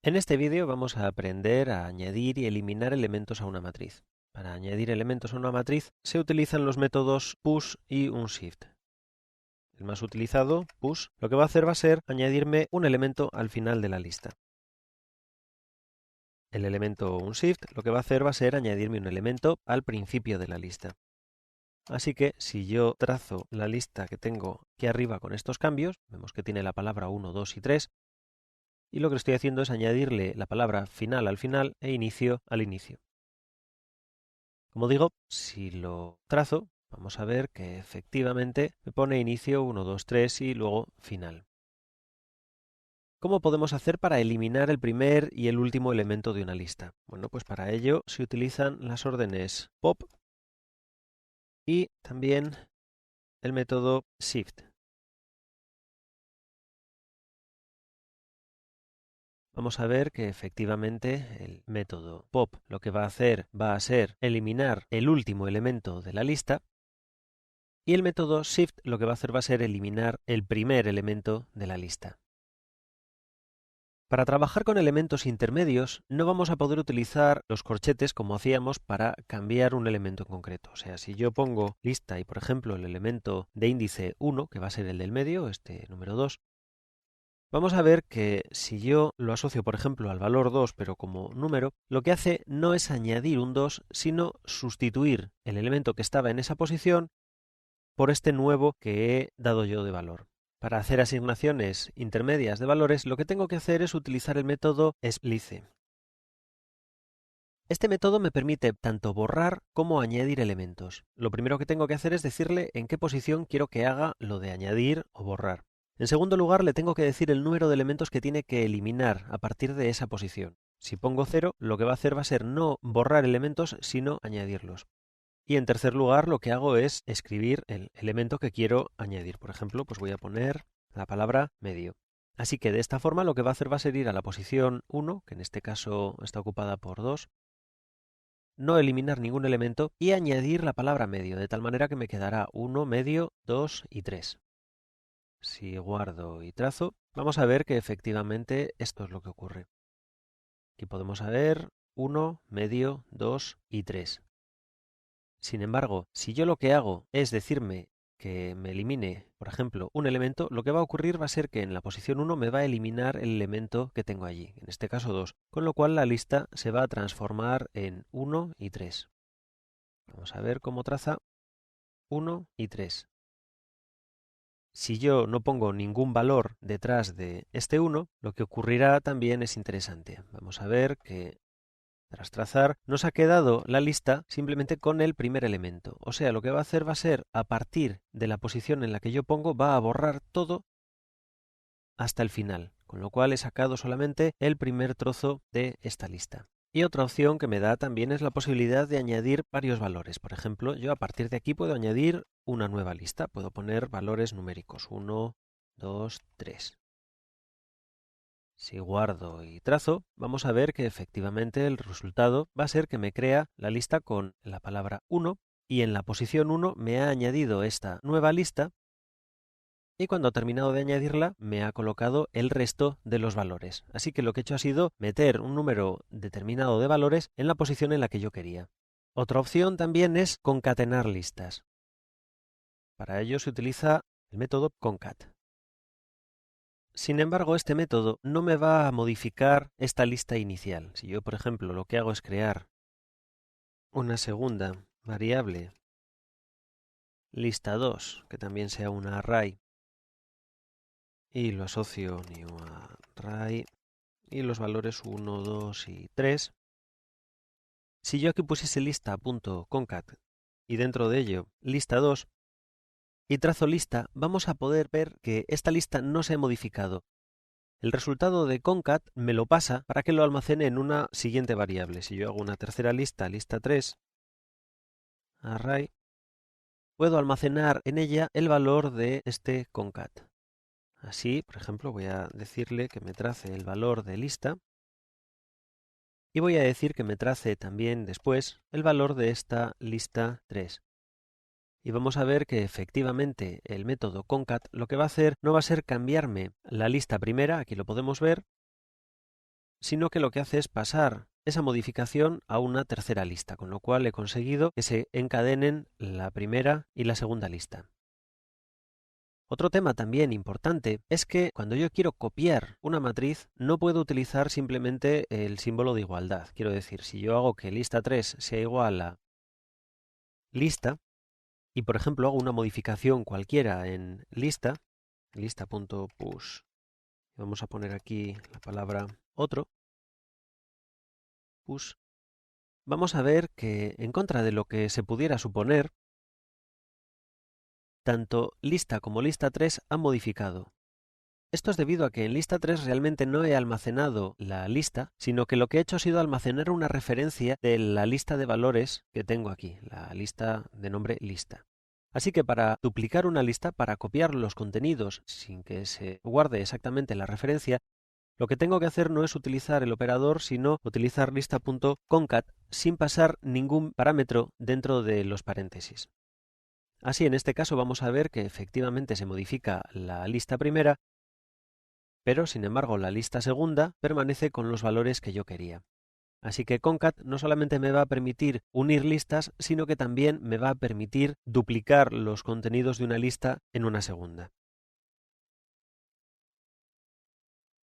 En este vídeo vamos a aprender a añadir y eliminar elementos a una matriz. Para añadir elementos a una matriz se utilizan los métodos push y unshift. El más utilizado, push, lo que va a hacer va a ser añadirme un elemento al final de la lista. El elemento unshift lo que va a hacer va a ser añadirme un elemento al principio de la lista. Así que si yo trazo la lista que tengo aquí arriba con estos cambios, vemos que tiene la palabra 1, 2 y 3, y lo que estoy haciendo es añadirle la palabra final al final e inicio al inicio. Como digo, si lo trazo, vamos a ver que efectivamente me pone inicio 1, 2, 3 y luego final. ¿Cómo podemos hacer para eliminar el primer y el último elemento de una lista? Bueno, pues para ello se utilizan las órdenes pop y también el método shift. Vamos a ver que efectivamente el método pop lo que va a hacer va a ser eliminar el último elemento de la lista y el método shift lo que va a hacer va a ser eliminar el primer elemento de la lista. Para trabajar con elementos intermedios no vamos a poder utilizar los corchetes como hacíamos para cambiar un elemento en concreto. O sea, si yo pongo lista y por ejemplo el elemento de índice 1, que va a ser el del medio, este número 2, vamos a ver que si yo lo asocio, por ejemplo, al valor 2, pero como número, lo que hace no es añadir un 2, sino sustituir el elemento que estaba en esa posición por este nuevo que he dado yo de valor. Para hacer asignaciones intermedias de valores, lo que tengo que hacer es utilizar el método splice. Este método me permite tanto borrar como añadir elementos. Lo primero que tengo que hacer es decirle en qué posición quiero que haga lo de añadir o borrar. En segundo lugar, le tengo que decir el número de elementos que tiene que eliminar a partir de esa posición. Si pongo 0, lo que va a hacer va a ser no borrar elementos, sino añadirlos. Y en tercer lugar, lo que hago es escribir el elemento que quiero añadir. Por ejemplo, pues voy a poner la palabra medio. Así que de esta forma lo que va a hacer va a ser ir a la posición 1, que en este caso está ocupada por 2, no eliminar ningún elemento y añadir la palabra medio, de tal manera que me quedará 1, medio, 2 y 3. Si guardo y trazo, vamos a ver que efectivamente esto es lo que ocurre. Aquí podemos ver 1, medio, 2 y 3. Sin embargo, si yo lo que hago es decirme que me elimine, por ejemplo, un elemento, lo que va a ocurrir va a ser que en la posición 1 me va a eliminar el elemento que tengo allí, en este caso 2, con lo cual la lista se va a transformar en 1 y 3. Vamos a ver cómo traza 1 y 3. Si yo no pongo ningún valor detrás de este 1, lo que ocurrirá también es interesante. Vamos a ver que tras trazar, nos ha quedado la lista simplemente con el primer elemento. O sea, lo que va a hacer va a ser, a partir de la posición en la que yo pongo, va a borrar todo hasta el final, con lo cual he sacado solamente el primer trozo de esta lista. Y otra opción que me da también es la posibilidad de añadir varios valores. Por ejemplo, yo a partir de aquí puedo añadir una nueva lista. Puedo poner valores numéricos 1, 2, 3. Si guardo y trazo, vamos a ver que efectivamente el resultado va a ser que me crea la lista con la palabra 1 y en la posición 1 me ha añadido esta nueva lista y cuando ha terminado de añadirla me ha colocado el resto de los valores. Así que lo que he hecho ha sido meter un número determinado de valores en la posición en la que yo quería. Otra opción también es concatenar listas. Para ello se utiliza el método concat. Sin embargo, este método no me va a modificar esta lista inicial. Si yo, por ejemplo, lo que hago es crear una segunda variable lista 2, que también sea una array, y lo asocio new array, y los valores 1, 2 y 3. Si yo aquí pusiese lista.concat y dentro de ello lista 2 y trazo lista, vamos a poder ver que esta lista no se ha modificado. El resultado de concat me lo pasa para que lo almacene en una siguiente variable. Si yo hago una tercera lista, lista 3, array, puedo almacenar en ella el valor de este concat. Así, por ejemplo, voy a decirle que me trace el valor de lista y voy a decir que me trace también después el valor de esta lista 3. Y vamos a ver que efectivamente el método concat lo que va a hacer no va a ser cambiarme la lista primera, aquí lo podemos ver, sino que lo que hace es pasar esa modificación a una tercera lista, con lo cual he conseguido que se encadenen la primera y la segunda lista. Otro tema también importante es que cuando yo quiero copiar una matriz no puedo utilizar simplemente el símbolo de igualdad. Quiero decir, si yo hago que lista 3 sea igual a lista y por ejemplo hago una modificación cualquiera en lista, lista.push, vamos a poner aquí la palabra otro, push, vamos a ver que en contra de lo que se pudiera suponer, tanto lista como lista 3 han modificado. Esto es debido a que en lista 3 realmente no he almacenado la lista, sino que lo que he hecho ha sido almacenar una referencia de la lista de valores que tengo aquí, la lista de nombre lista. Así que para duplicar una lista, para copiar los contenidos sin que se guarde exactamente la referencia, lo que tengo que hacer no es utilizar el operador, sino utilizar lista.concat sin pasar ningún parámetro dentro de los paréntesis. Así, en este caso vamos a ver que efectivamente se modifica la lista primera, pero sin embargo la lista segunda permanece con los valores que yo quería. Así que concat no solamente me va a permitir unir listas, sino que también me va a permitir duplicar los contenidos de una lista en una segunda.